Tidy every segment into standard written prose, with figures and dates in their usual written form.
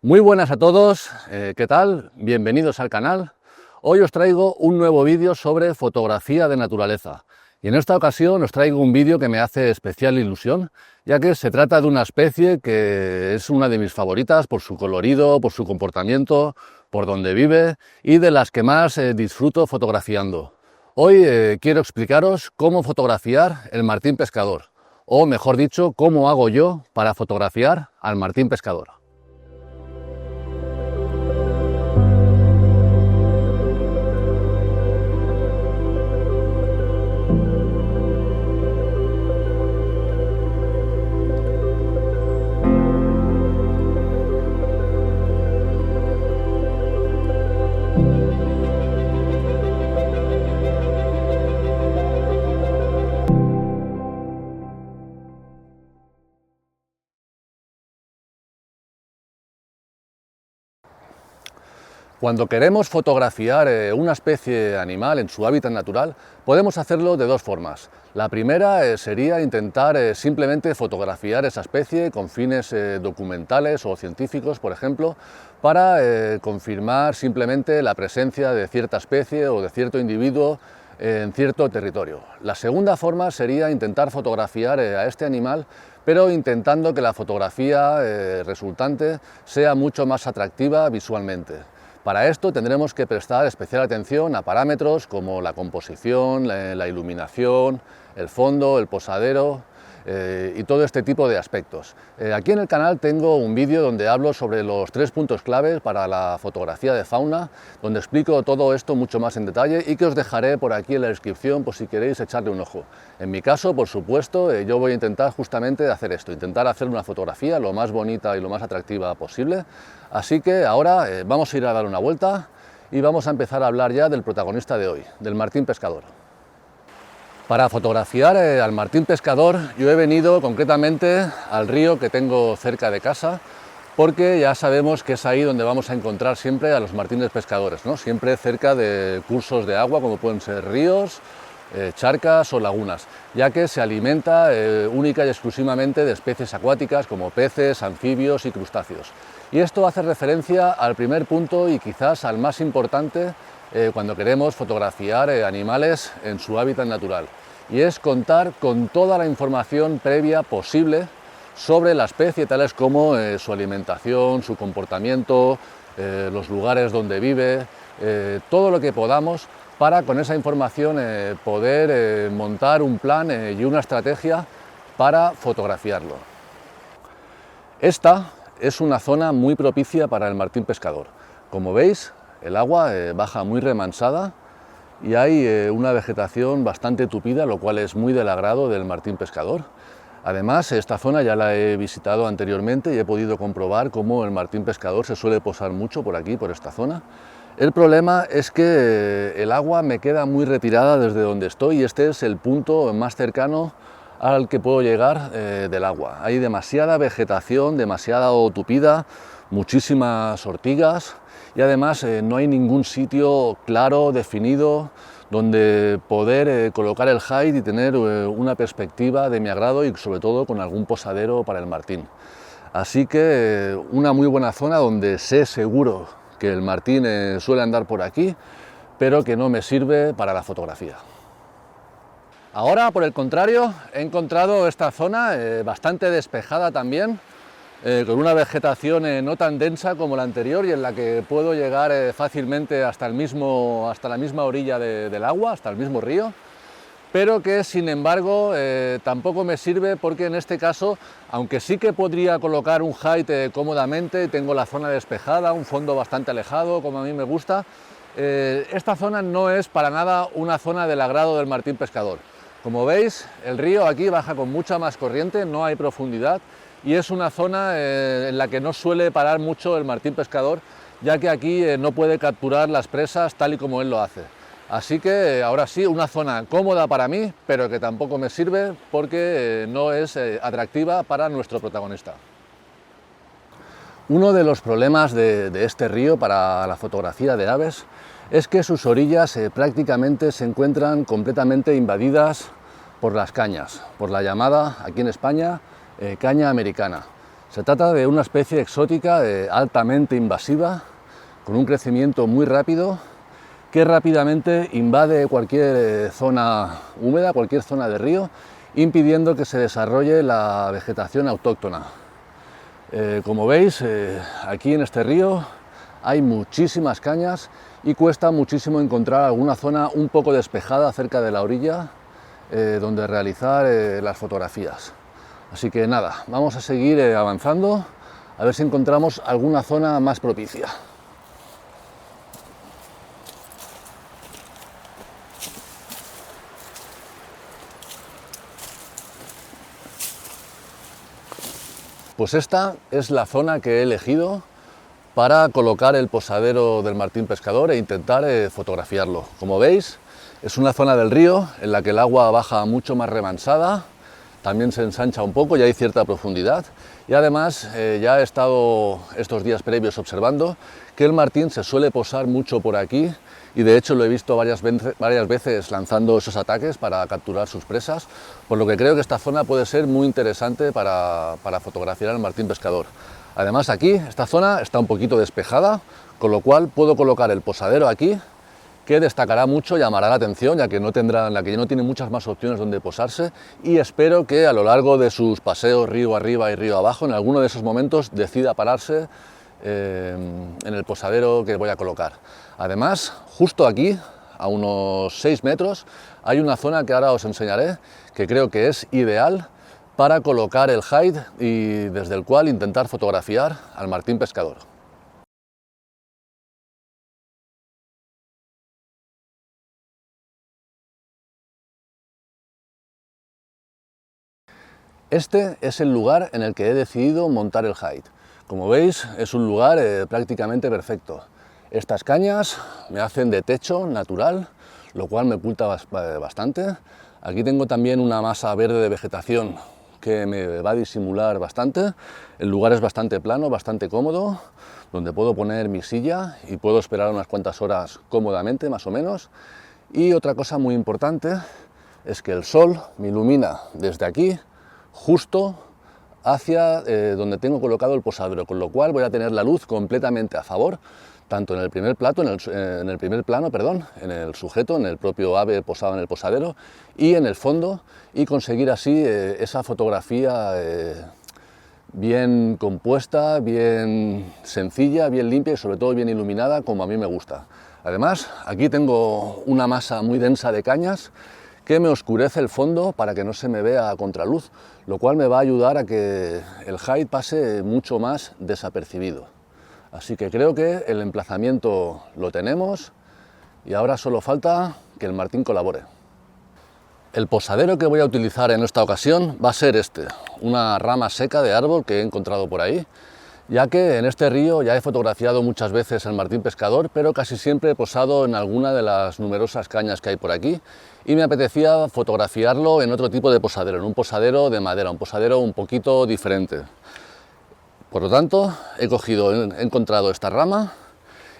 Muy buenas a todos, ¿qué tal? Bienvenidos al canal. Hoy os traigo un nuevo vídeo sobre fotografía de naturaleza. Y en esta ocasión os traigo un vídeo que me hace especial ilusión, ya que se trata de una especie que es una de mis favoritas por su colorido, por su comportamiento, por donde vive y de las que más disfruto fotografiando. Hoy quiero explicaros cómo fotografiar el martín pescador, o mejor dicho, cómo hago yo para fotografiar al martín pescador. Cuando queremos fotografiar una especie animal en su hábitat natural, podemos hacerlo de dos formas. La primera sería intentar simplemente fotografiar esa especie con fines documentales o científicos, por ejemplo, para confirmar simplemente la presencia de cierta especie o de cierto individuo en cierto territorio. La segunda forma sería intentar fotografiar a este animal, pero intentando que la fotografía resultante sea mucho más atractiva visualmente. Para esto tendremos que prestar especial atención a parámetros como la composición, la iluminación, el fondo, el posadero y todo este tipo de aspectos. Aquí en el canal tengo un vídeo donde hablo sobre los 3 puntos claves para la fotografía de fauna, donde explico todo esto mucho más en detalle y que os dejaré por aquí en la descripción por si queréis echarle un ojo. En mi caso, por supuesto, yo voy a intentar justamente hacer esto, intentar hacer una fotografía lo más bonita y lo más atractiva posible. Así que ahora vamos a ir a dar una vuelta y vamos a empezar a hablar ya del protagonista de hoy, del martín pescador. Para fotografiar al martín pescador yo he venido concretamente al río que tengo cerca de casa, porque ya sabemos que es ahí donde vamos a encontrar siempre a los martines pescadores, ¿no? Siempre cerca de cursos de agua como pueden ser ríos, charcas o lagunas, ya que se alimenta única y exclusivamente de especies acuáticas como peces, anfibios y crustáceos. Y esto hace referencia al primer punto y quizás al más importante cuando queremos fotografiar animales en su hábitat natural, y es contar con toda la información previa posible sobre la especie, tales como su alimentación, su comportamiento, los lugares donde vive, todo lo que podamos para con esa información poder montar un plan y una estrategia para fotografiarlo. Esta es una zona muy propicia para el martín pescador. Como veis, el agua baja muy remansada y hay una vegetación bastante tupida, lo cual es muy del agrado del martín pescador. Además, esta zona ya la he visitado anteriormente y he podido comprobar cómo el martín pescador se suele posar mucho por aquí, por esta zona. El problema es que el agua me queda muy retirada desde donde estoy y este es el punto más cercano al que puedo llegar del agua. Hay demasiada vegetación, demasiado tupida, muchísimas ortigas y además no hay ningún sitio claro, definido, donde poder colocar el hide y tener una perspectiva de mi agrado y sobre todo con algún posadero para el martín. Así que una muy buena zona donde sé seguro que el martín suele andar por aquí, pero que no me sirve para la fotografía. Ahora, por el contrario, he encontrado esta zona bastante despejada también, con una vegetación no tan densa como la anterior y en la que puedo llegar fácilmente hasta la misma orilla del agua, hasta el mismo río, pero que sin embargo tampoco me sirve porque en este caso, aunque sí que podría colocar un hide cómodamente, tengo la zona despejada, un fondo bastante alejado como a mí me gusta, esta zona no es para nada una zona del agrado del martín pescador. Como veis, el río aquí baja con mucha más corriente, no hay profundidad y es una zona en la que no suele parar mucho el martín pescador, ya que aquí no puede capturar las presas tal y como él lo hace. Así que ahora sí, una zona cómoda para mí, pero que tampoco me sirve porque no es atractiva para nuestro protagonista. Uno de los problemas de este río para la fotografía de aves es que sus orillas prácticamente se encuentran completamente invadidas por las cañas, por la llamada, aquí en España, caña americana. Se trata de una especie exótica altamente invasiva, con un crecimiento muy rápido, que rápidamente invade cualquier zona húmeda, cualquier zona de río, impidiendo que se desarrolle la vegetación autóctona. Como veis, aquí en este río hay muchísimas cañas y cuesta muchísimo encontrar alguna zona un poco despejada cerca de la orilla donde realizar las fotografías. Así que nada, vamos a seguir avanzando a ver si encontramos alguna zona más propicia. Pues esta es la zona que he elegido para colocar el posadero del Martín Pescador e intentar fotografiarlo. Como veis, es una zona del río en la que el agua baja mucho más remanσada, también se ensancha un poco y hay cierta profundidad. Y además ya he estado estos días previos observando que el martín se suele posar mucho por aquí y de hecho lo he visto varias veces lanzando esos ataques para capturar sus presas, por lo que creo que esta zona puede ser muy interesante para fotografiar al martín pescador. Además aquí, esta zona está un poquito despejada, con lo cual puedo colocar el posadero aquí, que destacará mucho, llamará la atención, ya que no tiene muchas más opciones donde posarse, y espero que a lo largo de sus paseos río arriba y río abajo, en alguno de esos momentos decida pararse en el posadero que voy a colocar. Además, justo aquí, a unos 6 metros, hay una zona que ahora os enseñaré, que creo que es ideal para colocar el hide y desde el cual intentar fotografiar al martín pescador. Este es el lugar en el que he decidido montar el hide. Como veis, es un lugar prácticamente perfecto. Estas cañas me hacen de techo natural, lo cual me oculta bastante. Aquí tengo también una masa verde de vegetación que me va a disimular bastante. El lugar es bastante plano, bastante cómodo, donde puedo poner mi silla y puedo esperar unas cuantas horas cómodamente, más o menos. Y otra cosa muy importante es que el sol me ilumina desde aquí, justo hacia donde tengo colocado el posadero, con lo cual voy a tener la luz completamente a favor, tanto en el primer plano, en el sujeto, en el propio ave posado en el posadero, y en el fondo, y conseguir así esa fotografía bien compuesta, bien sencilla, bien limpia y sobre todo bien iluminada, como a mí me gusta. Además, aquí tengo una masa muy densa de cañas que me oscurece el fondo para que no se me vea a contraluz, lo cual me va a ayudar a que el hide pase mucho más desapercibido. Así que creo que el emplazamiento lo tenemos y ahora solo falta que el martín colabore. El posadero que voy a utilizar en esta ocasión va a ser una rama seca de árbol que he encontrado por ahí, ya que en este río ya he fotografiado muchas veces el martín pescador, pero casi siempre he posado en alguna de las numerosas cañas que hay por aquí y me apetecía fotografiarlo en otro tipo de posadero, en un posadero de madera, un posadero un poquito diferente. Por lo tanto, he encontrado esta rama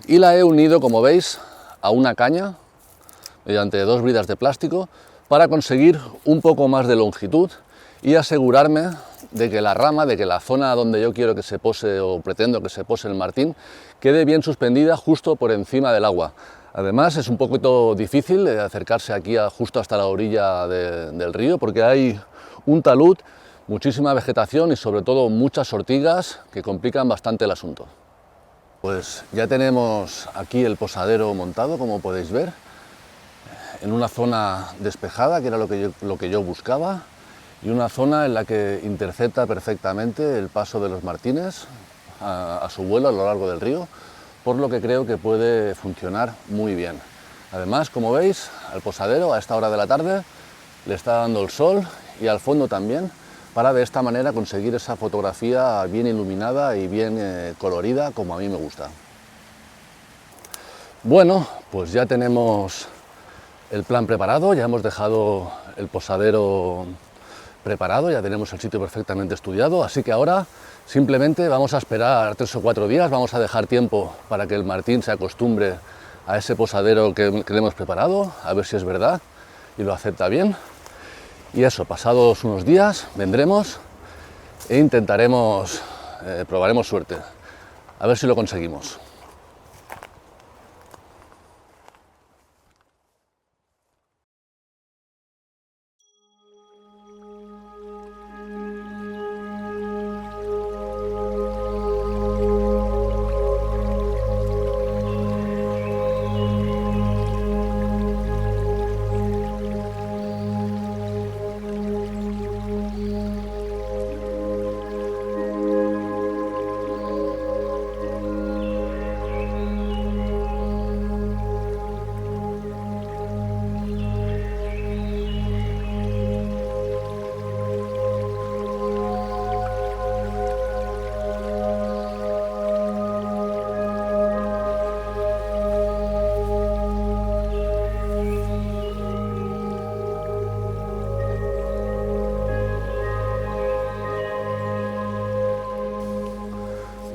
y la he unido, como veis, a una caña mediante 2 bridas de plástico para conseguir un poco más de longitud y asegurarme de que la zona donde yo quiero que se pose o pretendo que se pose el martín quede bien suspendida justo por encima del agua. Además es un poquito difícil acercarse aquí justo hasta la orilla del río porque hay un talud, muchísima vegetación y sobre todo muchas ortigas que complican bastante el asunto. Pues ya tenemos aquí el posadero montado, como podéis ver, en una zona despejada, que era lo que yo buscaba, y una zona en la que intercepta perfectamente el paso de los martines a su vuelo a lo largo del río, por lo que creo que puede funcionar muy bien. Además, como veis, al posadero a esta hora de la tarde le está dando el sol y al fondo también, para de esta manera conseguir esa fotografía bien iluminada y bien colorida como a mí me gusta. Bueno, pues ya tenemos el plan preparado, ya hemos dejado el posadero preparado, ya tenemos el sitio perfectamente estudiado, así que ahora simplemente vamos a esperar 3 o 4 días, vamos a dejar tiempo para que el martín se acostumbre a ese posadero que le hemos preparado, a ver si es verdad y lo acepta bien. Y eso, pasados unos días vendremos e intentaremos probaremos suerte. A ver si lo conseguimos.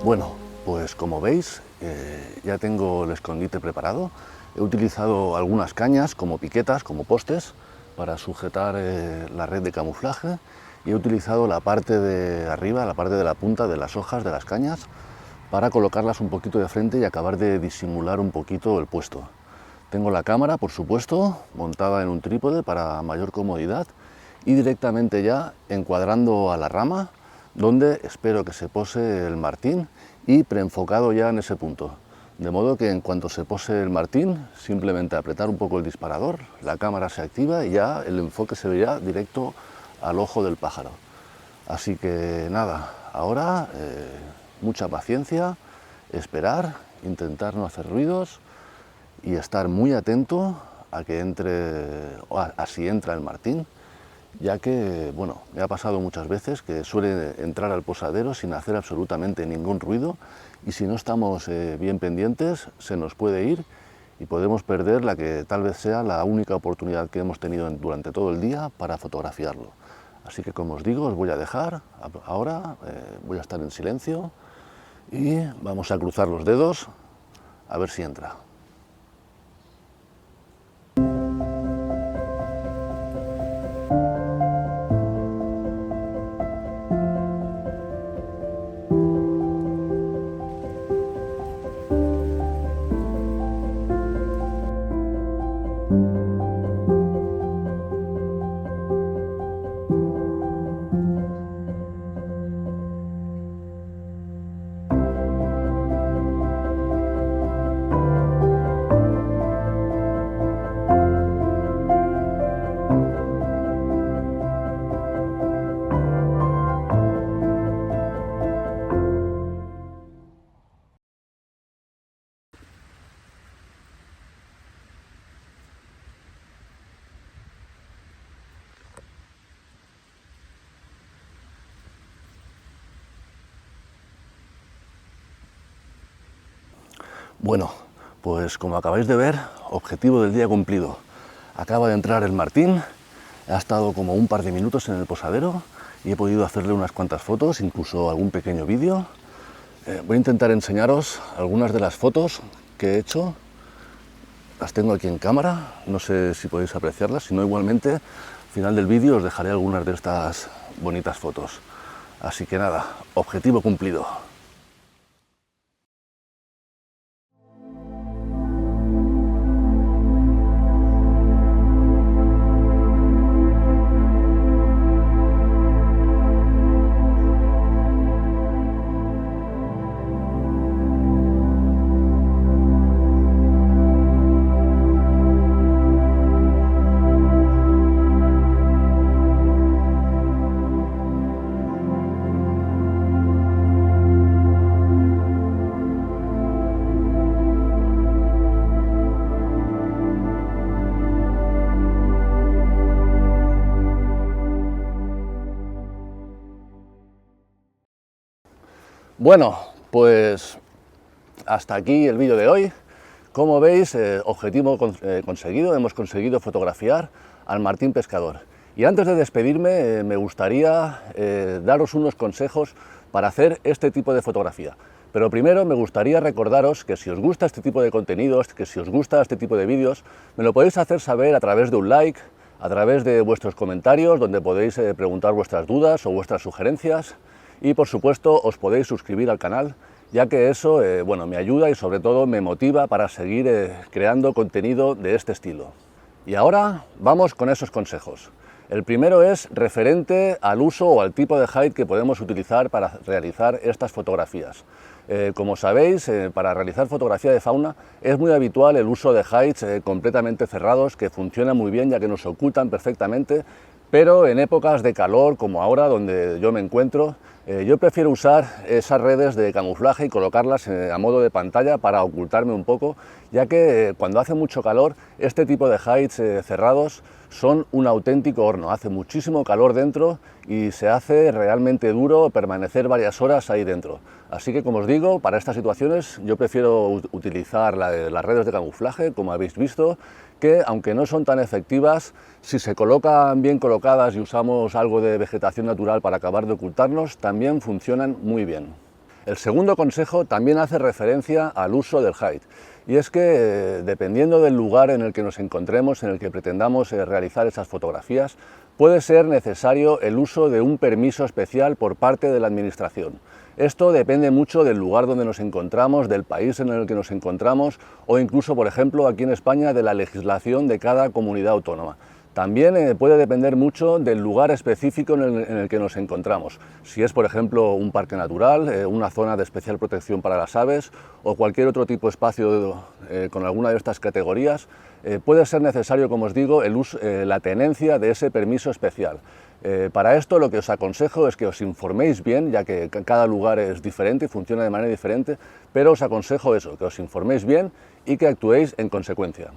Bueno, pues como veis, ya tengo el escondite preparado. He utilizado algunas cañas como piquetas, como postes, para sujetar la red de camuflaje, y he utilizado la parte de arriba, la parte de la punta de las hojas de las cañas, para colocarlas un poquito de frente y acabar de disimular un poquito el puesto. Tengo la cámara, por supuesto, montada en un trípode para mayor comodidad, y directamente ya encuadrando a la rama, donde espero que se pose el martín y preenfocado ya en ese punto. De modo que en cuanto se pose el martín, simplemente apretar un poco el disparador, la cámara se activa y ya el enfoque se verá directo al ojo del pájaro. Así que nada, ahora mucha paciencia, esperar, intentar no hacer ruidos y estar muy atento a que entre, a si entra el martín, ya que, bueno, me ha pasado muchas veces que suele entrar al posadero sin hacer absolutamente ningún ruido, y si no estamos bien pendientes se nos puede ir y podemos perder la que tal vez sea la única oportunidad que hemos tenido durante todo el día para fotografiarlo. Así que, como os digo, os voy a dejar ahora, voy a estar en silencio y vamos a cruzar los dedos a ver si entra. Bueno, pues como acabáis de ver, objetivo del día cumplido. Acaba de entrar el martín, ha estado como un par de minutos en el posadero y he podido hacerle unas cuantas fotos, incluso algún pequeño vídeo. Voy a intentar enseñaros algunas de las fotos que he hecho. Las tengo aquí en cámara, no sé si podéis apreciarlas, si no, igualmente al final del vídeo os dejaré algunas de estas bonitas fotos. Así que nada, objetivo cumplido. Bueno, pues hasta aquí el vídeo de hoy. Como veis, objetivo conseguido, hemos conseguido fotografiar al martín pescador. Y antes de despedirme, me gustaría daros unos consejos para hacer este tipo de fotografía. Pero primero me gustaría recordaros que si os gusta este tipo de contenidos, que si os gusta este tipo de vídeos, me lo podéis hacer saber a través de un like, a través de vuestros comentarios, donde podéis preguntar vuestras dudas o vuestras sugerencias. y por supuesto os podéis suscribir al canal, ya que eso bueno, me ayuda y sobre todo me motiva para seguir creando contenido de este estilo. Y ahora vamos con esos consejos. El primero es referente al uso o al tipo de height que podemos utilizar para realizar estas fotografías. Como sabéis, para realizar fotografía de fauna es muy habitual el uso de heights completamente cerrados, que funcionan muy bien ya que nos ocultan perfectamente, pero en épocas de calor como ahora donde yo me encuentro, yo prefiero usar esas redes de camuflaje y colocarlas a modo de pantalla para ocultarme un poco, ya que cuando hace mucho calor este tipo de heights cerrados son un auténtico horno, hace muchísimo calor dentro y se hace realmente duro permanecer varias horas ahí dentro. Así que, como os digo, para estas situaciones yo prefiero utilizar las redes de camuflaje, como habéis visto, que aunque no son tan efectivas, si se colocan bien colocadas y usamos algo de vegetación natural para acabar de ocultarnos, también funcionan muy bien. El segundo consejo también hace referencia al uso del height, y es que dependiendo del lugar en el que nos encontremos, en el que pretendamos realizar esas fotografías, puede ser necesario el uso de un permiso especial por parte de la administración. Esto depende mucho del lugar donde nos encontramos, del país en el que nos encontramos o incluso, por ejemplo, aquí en España, de la legislación de cada comunidad autónoma. También puede depender mucho del lugar específico en el que nos encontramos. Si es, por ejemplo, un parque natural, una zona de especial protección para las aves o cualquier otro tipo de espacio con alguna de estas categorías, puede ser necesario, como os digo, la tenencia de ese permiso especial. Para esto lo que os aconsejo es que os informéis bien, ya que cada lugar es diferente y funciona de manera diferente, pero os aconsejo eso, que os informéis bien y que actuéis en consecuencia.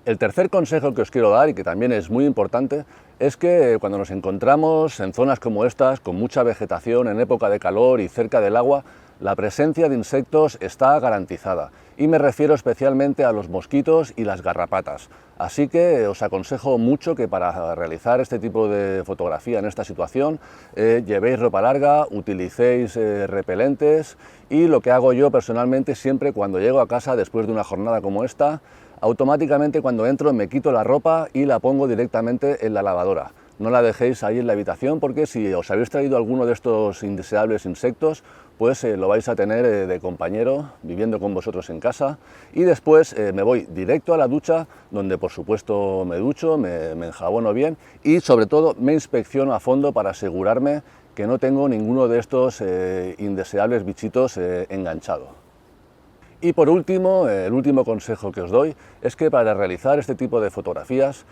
El tercer consejo que os quiero dar, y que también es muy importante, es que cuando nos encontramos en zonas como estas, con mucha vegetación, en época de calor y cerca del agua, la presencia de insectos está garantizada, y me refiero especialmente a los mosquitos y las garrapatas. Así que os aconsejo mucho que para realizar este tipo de fotografía en esta situación llevéis ropa larga, utilicéis repelentes, y lo que hago yo personalmente siempre cuando llego a casa después de una jornada como esta, automáticamente cuando entro me quito la ropa y la pongo directamente en la lavadora. No la dejéis ahí en la habitación, porque si os habéis traído alguno de estos indeseables insectos, pues lo vais a tener de compañero viviendo con vosotros en casa. Y después me voy directo a la ducha, donde por supuesto me ducho, me enjabono bien y sobre todo me inspecciono a fondo para asegurarme que no tengo ninguno de estos indeseables bichitos enganchado. Y por último, el último consejo que os doy es que para realizar este tipo de fotografías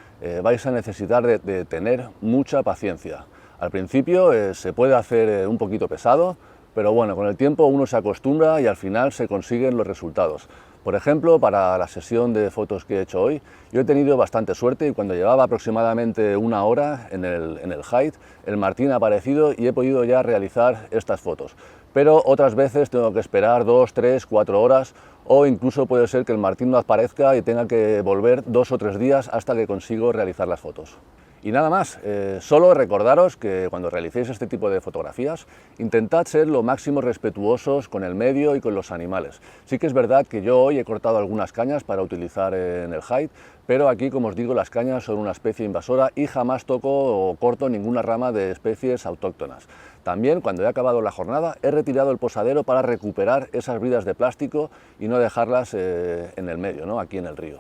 vais a necesitar de tener mucha paciencia. Al principio se puede hacer un poquito pesado, pero bueno, con el tiempo uno se acostumbra y al final se consiguen los resultados. Por ejemplo, para la sesión de fotos que he hecho hoy, yo he tenido bastante suerte y cuando llevaba aproximadamente una hora en el height, el martín ha aparecido y he podido ya realizar estas fotos. Pero otras veces tengo que esperar 2, 3, 4 horas, o incluso puede ser que el martín no aparezca y tenga que volver 2 o 3 días hasta que consigo realizar las fotos. Y nada más, solo recordaros que cuando realicéis este tipo de fotografías, intentad ser lo máximo respetuosos con el medio y con los animales. Sí que es verdad que yo hoy he cortado algunas cañas para utilizar en el height, pero aquí, como os digo, las cañas son una especie invasora y jamás toco o corto ninguna rama de especies autóctonas. También, cuando he acabado la jornada, he retirado el posadero para recuperar esas bridas de plástico y no dejarlas en el medio, ¿no? Aquí en el río.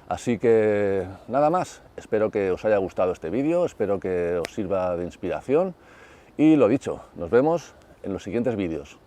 Así que nada más, espero que os haya gustado este vídeo, espero que os sirva de inspiración y lo dicho, nos vemos en los siguientes vídeos.